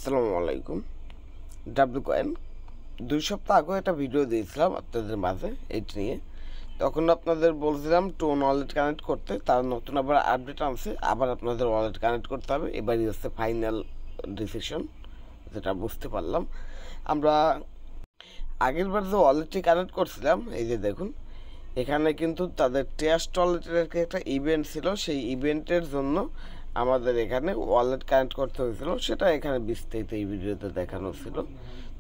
আসসালামু আলাইকুম। W coin 2 সপ্তাহ আগে একটা ভিডিও দিয়েছিলাম আপনাদের মাঝে এইটা নিয়ে। তখন আপনাদের বলছিলাম টোন ওয়ালেট কানেক্ট করতে, তার নতুন আবার আপডেট আনছে, আবার আপনাদের ওয়ালেট কানেক্ট করতে হবে। এবারই হচ্ছে ফাইনাল ডিসিশন, যেটা বুঝতে পারলাম। আমরা আগের বার যে ওয়ালেটটি কানেক্ট করছিলাম, এই যে দেখুন এখানে কিন্তু তাদের টেস্ট ওয়ালেটের একটা ইভেন্ট ছিল। সেই ইভেন্টের জন্য আমাদের এখানে ওয়ালেট কানেক্ট করতে হয়েছিল, সেটা এখানে বিস্তারিত এই ভিডিওতে দেখানো ছিল।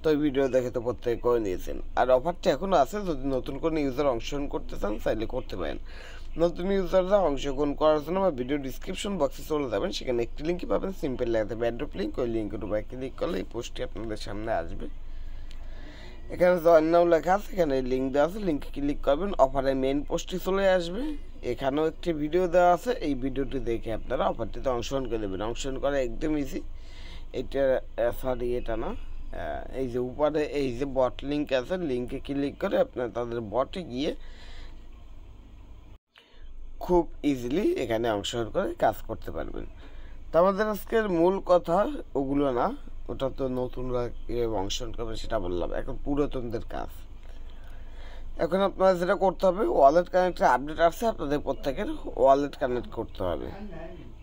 তো এই ভিডিও দেখে তো প্রত্যেকে করে নিয়েছেন। আর অফারটা এখনও আছে, যদি নতুন কোনো ইউজার অংশগ্রহণ করতে চান চাইলে করতে পারেন। নতুন ইউজাররা অংশগ্রহণ করার জন্য আমার ভিডিও ডিসক্রিপশন বক্সে চলে যাবেন, সেখানে একটি লিঙ্কই পাবেন, সিম্পল লেখাতে ব্যাড্রপ লিঙ্ক। ওই লিঙ্কের উপরে ক্লিক করলে এই পোস্টটি আপনাদের সামনে আসবে। এখানে জয়েন নাও লেখা আছে, এখানে লিঙ্ক দেওয়া আছে, লিঙ্কে ক্লিক করবেন, অফারের মেইন পোস্টটি চলে আসবে। এখানেও একটি ভিডিও দেওয়া আছে, এই ভিডিওটি দেখে আপনারা অফারটিতে অংশগ্রহণ করে দেবেন। অংশগ্রহণ করা একদম ইজি। এটা এটা না, এই যে উপরে এই যে বট লিঙ্ক আছে, লিঙ্কে ক্লিক করে আপনারা তাদের বটে গিয়ে খুব ইজিলি এখানে অংশগ্রহণ করে কাজ করতে পারবেন। তো আমাদের আজকের মূল কথা ওগুলো না, ওটা তো নতুনরা অংশগ্রহণ করবে সেটা বললাম। এখন পুরাতনদের কাজ, এখন আপনারা যেটা করতে হবে, ওয়ালেট কানেক্টের আপডেট আসছে, আপনাদের প্রত্যেকের ওয়ালেট কানেক্ট করতে হবে।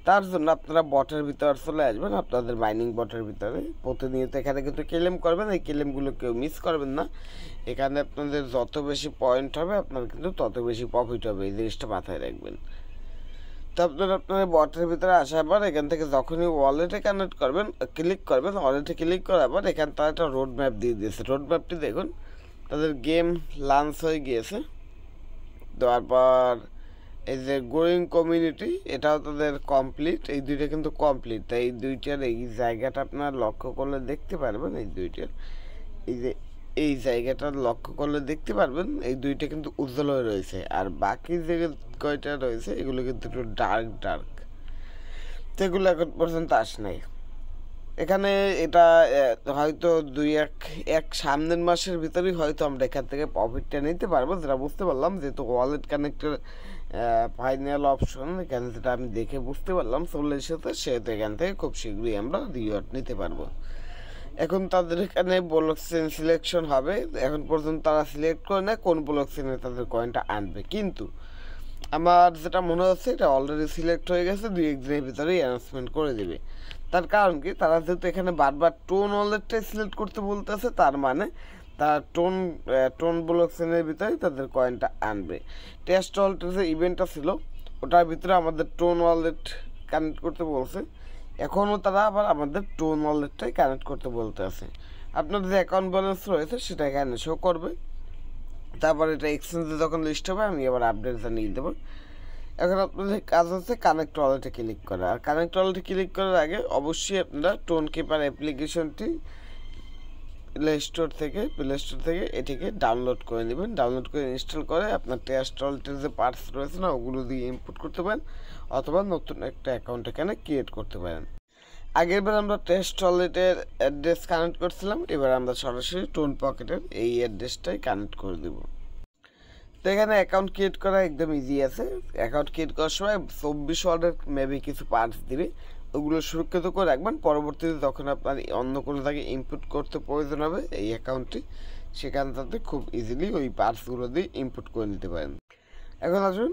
তার জন্য আপনারা বটের ভিতরে চলে আসবেন, আপনাদের মাইনিং বটের ভিতরে। প্রতিনিয়ত এখানে কিন্তু ক্লেম করবেন, এই ক্লেমগুলো কেউ মিস করবেন না। এখানে আপনাদের যত বেশি পয়েন্ট হবে আপনার কিন্তু তত বেশি প্রফিট হবে, এই জিনিসটা মাথায় রাখবেন। তো আপনার বটের ভিতরে আসার পর এখান থেকে যখনই ওয়ালেটে কানেক্ট করবেন, ক্লিক করবেন, ওয়ালেটে ক্লিক করার পর এখানে তারা একটা রোড ম্যাপ দিয়ে দিয়েছে। রোড ম্যাপটি দেখুন, তাদের গেম লঞ্চ হয়ে গিয়েছে। দেওয়ার পর এই যে গোয়িং কমিউনিটি, এটাও তাদের কমপ্লিট। এই দুইটা কিন্তু কমপ্লিট। তাই এই দুইটার এই জায়গাটা আপনার লক্ষ্য করলে দেখতে পারবেন, এই দুইটার এই যে এই জায়গাটা লক্ষ্য করলে দেখতে পারবেন, এই দুইটা কিন্তু উজ্জ্বল হয়ে রয়েছে। আর বাকি যে কয়টা রয়েছে এগুলো কিন্তু একটু ডার্ক, তো এগুলো এখন পর্যন্ত আসে নাই। এখানে এটা হয়তো এক সামনের মাসের ভিতরেই হয়তো আমরা এখান থেকে প্রফিটটা নিতে পারবো, যেটা বুঝতে পারলাম। যেহেতু ওয়ালেট কানেক্টের ফাইনাল অপশন এখানে যেটা আমি দেখে বুঝতে পারলাম চলে এসেছে, সেহেতু এখান থেকে খুব শীঘ্রই আমরা রিওয়ার্ড নিতে পারবো। এখন তাদের এখানে ব্লক চেন সিলেকশন হবে, এখন পর্যন্ত তারা সিলেক্ট করে না কোন ব্লক চেনে তাদের কয়েনটা আনবে। কিন্তু আমার যেটা মনে হচ্ছে এটা অলরেডি সিলেক্ট হয়ে গেছে, 2-1 দিনের ভিতরেই অ্যানাউন্সমেন্ট করে দেবে। তার কারণ কি, তারা যেহেতু এখানে বারবার টোন ওয়ালেটটাই সিলেক্ট করতে বলতেছে, তার মানে তারা টোন ব্লক চেনের ভিতরেই তাদের কয়েনটা আনবে। টেস্ট ওয়ালেটের যে ইভেন্টটা ছিল ওটার ভিতরে আমাদের টোন ওয়ালেট কানেক্ট করতে বলছে, এখনও তারা আবার আমাদের টোন ওয়ালেটটাই কানেক্ট করতে বলতে আছে। আপনার যে অ্যাকাউন্ট ব্যালেন্স রয়েছে সেটা এখানে শো করবে। তারপর এটা এক্সচেঞ্জে যখন লিস্ট হবে আমি আবার আপডেট জানিয়ে দেবো। এখন আপনাদের কাজ হচ্ছে কানেক্ট ওয়ালেটে ক্লিক করা। আর কানেক্ট ওয়ালেটে ক্লিক করার আগে অবশ্যই আপনারা টোন কিপার অ্যাপ্লিকেশনটি প্লে স্টোর থেকে এটিকে ডাউনলোড করে নেবেন। ডাউনলোড করে ইনস্টল করে আপনার টেস্ট ওয়ালেটের যে পার্টস রয়েছে না, ওগুলো দিয়ে ইনপুট করতে পারেন, অথবা নতুন একটা অ্যাকাউন্ট এখানে ক্রিয়েট করতে পারেন। আগের বার আমরা টেস্ট ওয়ালেটের অ্যাড্রেস কানেক্ট করছিলাম, এবার আমরা সরাসরি টোন পকেটের এই অ্যাড্রেসটাই কানেক্ট করে দেব। তো এখানে অ্যাকাউন্ট ক্রিয়েট করা একদম ইজি আছে। অ্যাকাউন্ট ক্রিয়েট করার সময় 24 ওয়ার্ডের মেবি কিছু পার্টস দিবে, ওগুলো সুরক্ষিত করে রাখবেন। পরবর্তীতে যখন আপনার অন্য কোনো জায়গায় ইনপুট করতে প্রয়োজন হবে এই অ্যাকাউন্টটি, সেখান থেকে খুব ইজিলি ওই পার্টসগুলো দিয়ে ইনপুট করে নিতে পারেন। এখন আসুন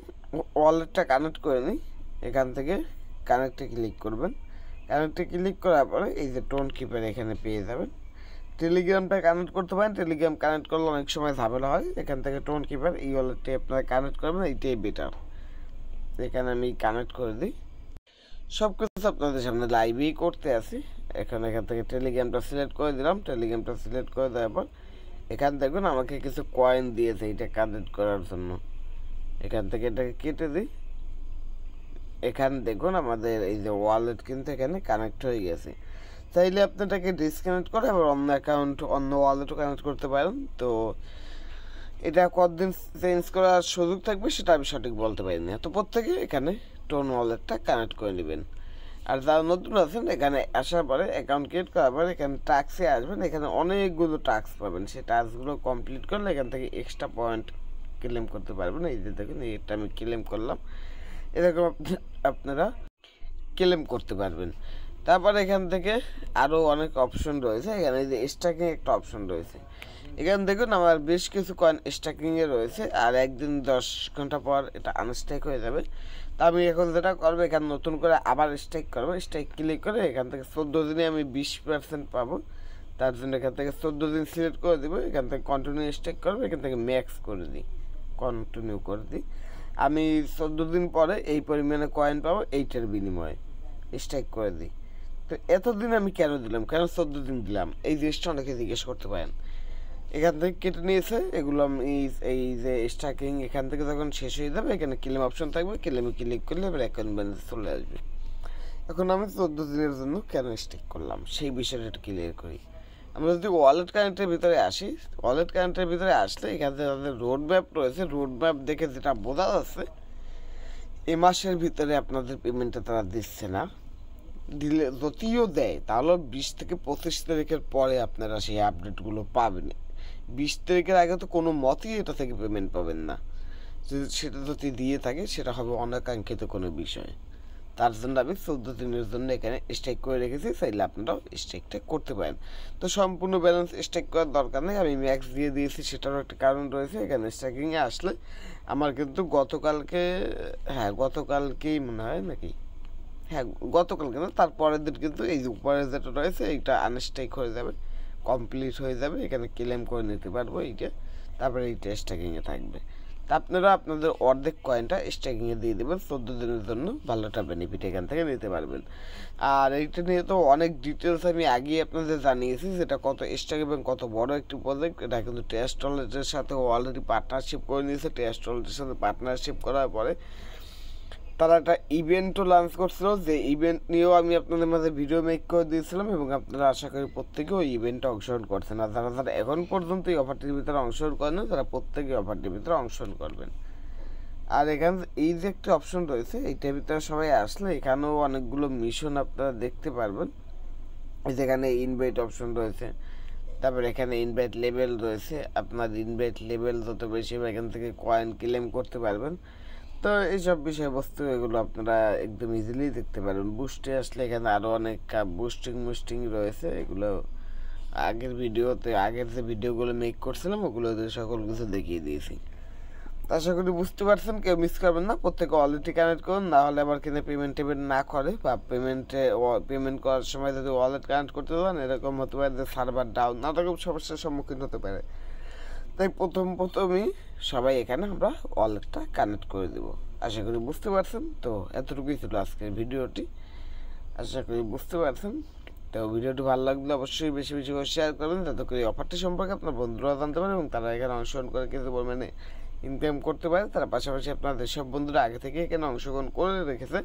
ওয়ালেটটা কানেক্ট করে নিই। এখান থেকে কানেক্টে ক্লিক করবেন। কানেক্টে ক্লিক করার পরে এই যে টোন কিপার এখানে পেয়ে যাবেন। টেলিগ্রামটা কানেক্ট করতে পারেন, টেলিগ্রাম কানেক্ট করলে অনেক সময় ঝামেলা হয়। এখান থেকে টোন কিপার এই ওয়ালেটটি আপনারা কানেক্ট করবেন, এইটাই বেটার। এখানে আমি কানেক্ট করে দিই। সব কিছু আপনাদের সামনে লাইভই করতে আসি। এখান থেকে টেলিগ্রামটা সিলেক্ট করে দিলাম। টেলিগ্রামটা সিলেক্ট করে দেওয়ার পর এখান দেখুন আমাকে কিছু কয়েন দিয়েছে এটা কানেক্ট করার জন্য। এখান থেকে এটাকে কেটে দিই। এখানে দেখুন আমাদের এই যে ওয়ালেট কিন্তু এখানে কানেক্ট হয়ে গেছে। চাইলে আপনি এটাকে ডিসকানেক্ট করে আবার অন্য অ্যাকাউন্ট অন্য ওয়ালেটও কানেক্ট করতে পারেন। তো এটা কতদিন চেঞ্জ করার সুযোগ থাকবে সেটা আমি সঠিক বলতে পারি না। তো প্রত্যেকে এখানে টোন ওয়ালেটটা কানেক্ট করে নেবেন। আর যারা নতুন আছেন এখানে আসার পরে অ্যাকাউন্ট ক্রিয়েট করার পরে এখানে টাস্কে আসবেন, এখানে অনেকগুলো টাস্ক পাবেন। সেই টাস্কগুলো কমপ্লিট করলে এখান থেকে এক্সট্রা পয়েন্ট ক্লেম করতে পারবেন। এই যে দেখুন এটা আমি ক্লেম করলাম, এরকম আপনারা ক্লেম করতে পারবেন। তারপর এখান থেকে আরও অনেক অপশন রয়েছে। এখানে যে স্ট্যাকিং একটা অপশন রয়েছে, এখানে দেখুন আমার বেশ কিছু কয়েন স্ট্যাকিংয়ে রয়েছে, আর একদিন 10 ঘন্টা পর এটা আনস্ট্যাক হয়ে যাবে। তা আমি এখন যেটা করবো, এখানে নতুন করে আবার স্ট্যাক করবো। স্ট্যাক ক্লিক করে এখান থেকে 14 দিনে আমি 20% পাবো। তার জন্য এখান থেকে 14 দিন সিলেক্ট করে দেবো, এখান থেকে কন্টিনিউ স্ট্যাক করবো, এখান থেকে ম্যাক্স করে দিই, কন্টিনিউ করে দিই। আমি 14 দিন পরে এই পরিমাণে কয়েন পাবো, এইটার বিনিময়ে স্ট্যাক করে দিই। তো এতদিন আমি কেন দিলাম, কেন 14 দিন দিলাম, এই জিনিসটা অনেকে জিজ্ঞেস করতে পারেন। এখান থেকে কেটে নিয়েছে এগুলো। আমি এই যে স্ট্যাকিং এখান থেকে যখন শেষ হয়ে যাবে, এখানে ক্লেম অপশন থাকবে, ক্লেমে ক্লিক করলে এবার অ্যাকাউন্ট ব্যালেন্স চলে আসবে। এখন আমি 14 দিনের জন্য কেন স্ট্যাক করলাম সেই বিষয়টা একটু ক্লিয়ার করি। আমরা যদি ওয়ালেট কানেক্টের ভিতরে আসি, ওয়ালেট কানেক্টের ভিতরে আসলে এখানে তাদের রোড ম্যাপ রয়েছে। রোড ম্যাপ দেখে যেটা বোঝা যাচ্ছে, এ মাসের ভিতরে আপনাদের পেমেন্টটা তারা দিচ্ছে না। দিলে যদিও দেয় তাহলে 20 থেকে 25 তারিখের পরে আপনারা সেই আপডেটগুলো পাবেন। 20 তারিখের আগে তো কোনো মতেই এটা থেকে পেমেন্ট পাবেন না। সেটা যদি দিয়ে থাকে সেটা হবে অনাকাঙ্ক্ষিত কোনো বিষয়। তার জন্য আমি 14 দিনের জন্য এখানে স্ট্রাইক করে রেখেছি, চাইলে আপনারাও স্ট্রাইকটা করতে পারেন। তো সম্পূর্ণ ব্যালেন্স স্ট্রাইক করার দরকার নেই, আমি ম্যাক্স দিয়ে দিয়েছি, সেটারও একটা কারণ রয়েছে। এখানে স্ট্রাইকিংয়ে আসলে আমার কিন্তু গতকালকেই মনে হয় নাকি, হ্যাঁ গতকালকে না, তারপরের দিন কিন্তু এই যে উপরে যেটা রয়েছে এইটা আনস্ট্রাইক হয়ে যাবে, কমপ্লিট হয়ে যাবে, এখানে ক্লেম করে নিতে পারবো এইটা। তারপরে এইটা স্ট্রাইকিংয়ে থাকবে। তা আপনারা আপনাদের অর্ধেক কয়েনটা স্ট্যাকিংয়ে দিয়ে দেবেন, 14 দিনের জন্য ভালোটা বেনিফিট এখান থেকে নিতে পারবেন। আর এইটা নিয়ে তো অনেক ডিটেলস আমি আগেই আপনাদের জানিয়েছি, যেটা কত স্ট্যাক এবং কত বড় একটি প্রজেক্ট। এটা কিন্তু টেস্ট ওয়ালেটের সাথে অলরেডি পার্টনারশিপ করে নিয়েছে। টেস্ট ওয়ালেটের সাথে পার্টনারশিপ করার পরে তারা একটা ইভেন্টও লঞ্চ করছিল, যে ইভেন্ট নিয়েও আমি আপনাদের মাঝে ভিডিও মেক করে দিয়েছিলাম, এবং আপনারা আশা করি প্রত্যেকে ওই ইভেন্টে অংশগ্রহণ করছেন। আর যারা যারা এখন পর্যন্ত এই অফারটির ভিতরে অংশগ্রহণ করেন না, তারা প্রত্যেকে অফারটির ভিতরে অংশগ্রহণ করবেন। আর এখানে এই যে একটা অপশন রয়েছে, এইটার ভিতরে সবাই আসলে এখানেও অনেকগুলো মিশন আপনারা দেখতে পারবেন। যেখানে ইনভাইট অপশন রয়েছে, তারপর এখানে ইনভাইট লেভেল রয়েছে। আপনার ইনভাইট লেভেল যত বেশি হবে এখান থেকে কয়েন ক্লেম করতে পারবেন। তো এইসব বিষয়বস্তু এগুলো আপনারা একদম ইজিলি দেখতে পারেন। বুস্টে আসলে এখানে আরও অনেক বুস্টিং রয়েছে, এগুলো আগের যে ভিডিওগুলো মেক করছিলাম ওগুলোতে সকল কিছু দেখিয়ে দিয়েছি। আশা করি বুঝতে পারছেন, কেউ মিস করবেন না, প্রত্যেকে অলরেডি কানেক্ট করুন, না হলে আবার কিনে পেমেন্ট না করে, বা পেমেন্ট করার সময় যদি ওয়ালেট কানেক্ট করতে চান এরকম হতে পারে যে সার্ভার ডাউন, নানা রকম সমস্যার সম্মুখীন হতে পারে। তাই প্রথমেই সবাই এখানে আমরা ওয়ালেটটা কানেক্ট করে দেব। আশা করি বুঝতে পারছেন। তো এতটুকুই ছিল আজকের ভিডিওটি, আশা করি বুঝতে পারছেন। তো ভিডিওটি ভালো লাগলে অবশ্যই বেশি বেশি করে শেয়ার করবেন, যাতে করে অফারটি সম্পর্কে আপনার বন্ধুরা জানতে পারে এবং তারা এখানে অংশগ্রহণ করে কিছু পরিমাণে ইনকাম করতে পারে। তার পাশাপাশি আপনাদের সব বন্ধুরা আগে থেকে এখানে অংশগ্রহণ করে রেখেছে,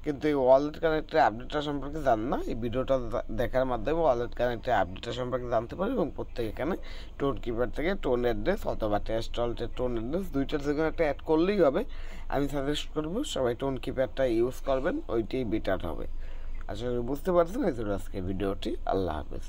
কিন্তু এই ওয়ালেট কানেক্টের আপডেটটা সম্পর্কে জান না, এই ভিডিওটা দেখার মাধ্যমে ওয়ালেট কানেক্টের আপডেটটা সম্পর্কে জানতে পারে। এবং প্রত্যেক এখানে টোন কিপার থেকে টোন অ্যাড্রেস অথবা টেস্ট ওয়ালেটের টোন অ্যাড্রেস দুইটার যেখানে একটা অ্যাড করলেই হবে। আমি সাজেস্ট করবো সবাই টোন কিপারটা ইউজ করবেন, ওইটাই বেটার হবে। আশা করি বুঝতে পারছেন। এই জন্য আজকে ভিডিওটি। আল্লাহ হাফেজ।